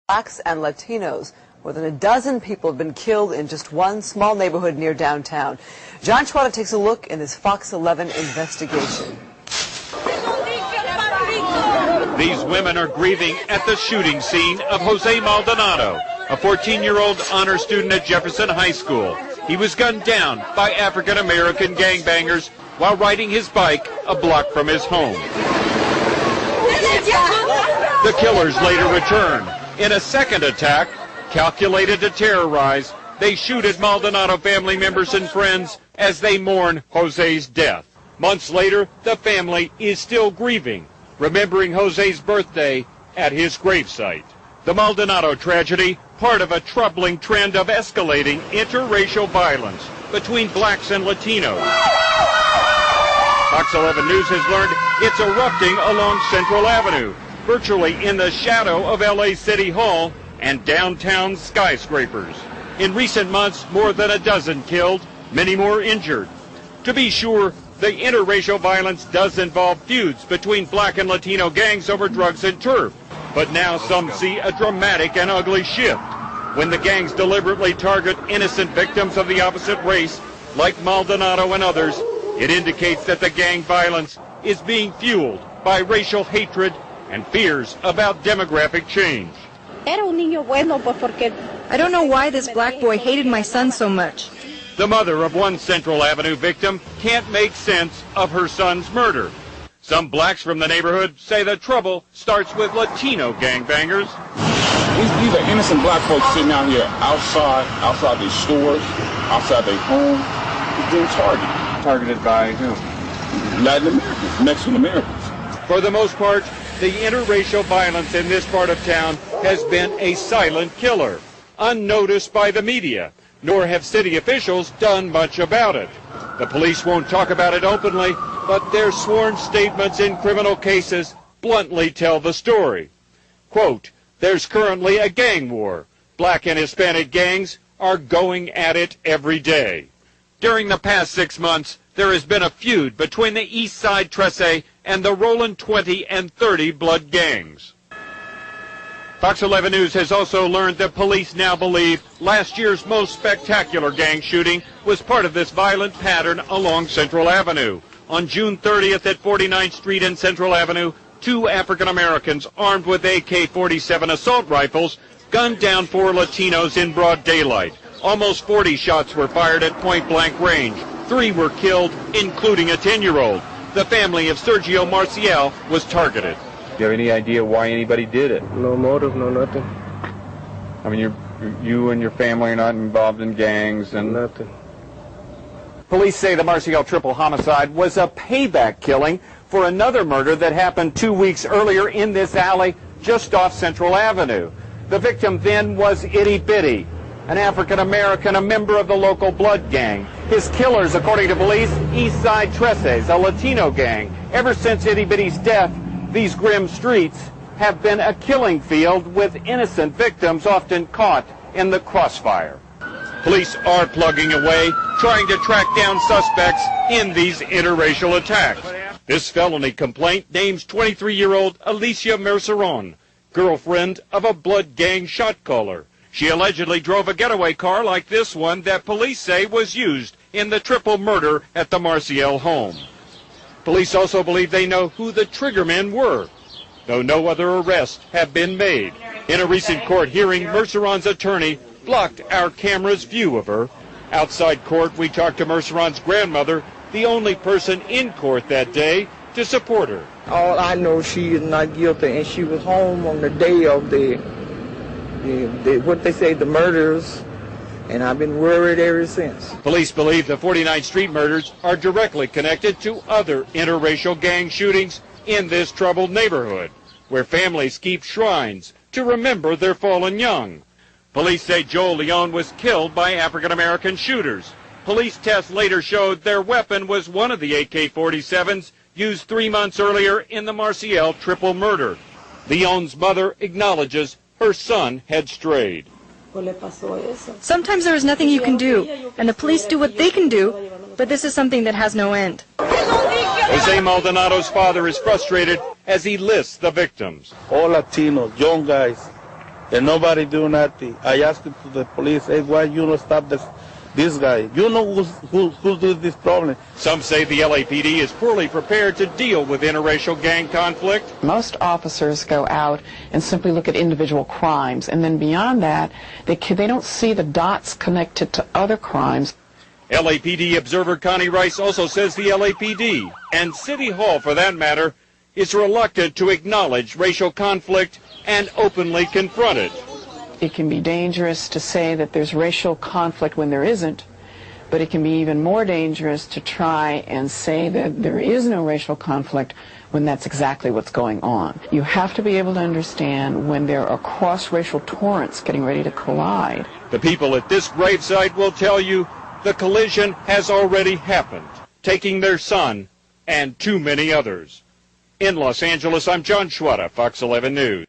Blacks and Latinos. More than a dozen people have been killed in just one small neighborhood near downtown. John SCHWADA takes a look in this Fox 11 investigation. These women are grieving at the shooting scene of Jose Maldonado, a 14-year-old honor student at Jefferson High School. He was gunned down by African-American gangbangers while riding his bike a block from his home. The killers later return. In a second attack, calculated to terrorize, they shoot at Maldonado family members and friends as they mourn Jose's death. Months later, the family is still grieving, remembering Jose's birthday at his gravesite. The Maldonado tragedy, part of a troubling trend of escalating interracial violence between blacks and Latinos. Fox 11 News has learned it's erupting along Central Avenue, virtually in the shadow of LA City Hall and downtown skyscrapers. In recent months, more than a dozen killed, many more injured. To be sure, the interracial violence does involve feuds between black and Latino gangs over drugs and turf. But now some see a dramatic and ugly shift when the gangs deliberately target innocent victims of the opposite race, like Maldonado and others. It indicates that the gang violence is being fueled by racial hatred and fears about demographic change. I don't know why this black boy hated my son so much. The mother of one Central Avenue victim can't make sense of her son's murder. Some blacks from the neighborhood say the trouble starts with Latino gangbangers. These are innocent black folks sitting out here outside their stores, outside their home, being targeted. Targeted by whom? Latin Americans, Mexican Americans. For the most part, the interracial violence in this part of town has been a silent killer, unnoticed by the media, nor have city officials done much about it. The police won't talk about it openly, but their sworn statements in criminal cases bluntly tell the story. Quote, "There's currently a gang war. Black and Hispanic gangs are going at it every day." During the past 6 months, there has been a feud between the East Side Trece and the Roland 20 and 30 blood gangs. Fox 11 News has also learned that police now believe last year's most spectacular gang shooting was part of this violent pattern along Central Avenue. On June 30th at 49th Street and Central Avenue, 2 African Americans armed with AK-47 assault rifles gunned down 4 Latinos in broad daylight. Almost 40 shots were fired at point-blank range. 3 were killed, including a 10-year-old. The family of SERGIO MARCIAL was targeted. Do you have any idea why anybody did it? No motive, no nothing. I mean, you and your family are not involved in gangs and... Nothing. Police say the MARCIAL triple homicide was a payback killing for another murder that happened 2 weeks earlier in this alley just off Central Avenue. The victim then was Itty Bitty, an African-American, a member of the local blood gang. His killers, according to police, East Side Treces, a Latino gang. Ever since Itty Bitty's death, these grim streets have been a killing field with innocent victims often caught in the crossfire. Police are plugging away, trying to track down suspects in these interracial attacks. This felony complaint names 23-year-old Alicia Merceron, girlfriend of a blood gang shot caller. She allegedly drove a getaway car like this one that police say was used in the triple murder at the MARCIAL home. Police also believe they know who the triggermen were, though no other arrests have been made. In a recent court hearing, Merceron's attorney blocked our camera's view of her. Outside court, we talked to Merceron's grandmother, the only person in court that day to support her. All I know, she is not guilty, and she was home on the day of the murders, and I've been worried ever since. Police believe the 49th Street murders are directly connected to other interracial gang shootings in this troubled neighborhood, where families keep shrines to remember their fallen young. Police say Joel Leon was killed by African-American shooters. Police tests later showed their weapon was one of the AK-47s used 3 months earlier in the MARCIAL triple murder. Leon's mother acknowledges her son had strayed. Sometimes there is nothing you can do, and the police do what they can do, but this is something that has no end. Jose Maldonado's father is frustrated as he lists the victims. All Latinos, young guys, and nobody do nothing. I asked to the police, hey, why you don't stop this guy? You know who's doing this problem. Some say the LAPD is poorly prepared to deal with interracial gang conflict. Most officers go out and simply look at individual crimes, and then beyond that, they don't see the dots connected to other crimes. LAPD observer Connie Rice also says the LAPD, and City Hall for that matter, is reluctant to acknowledge racial conflict and openly confront it. It can be dangerous to say that there's racial conflict when there isn't, but it can be even more dangerous to try and say that there is no racial conflict when that's exactly what's going on. You have to be able to understand when there are cross-racial torrents getting ready to collide. The people at this gravesite will tell you the collision has already happened, taking their son and too many others. In Los Angeles, I'm John SCHWADA, Fox 11 News.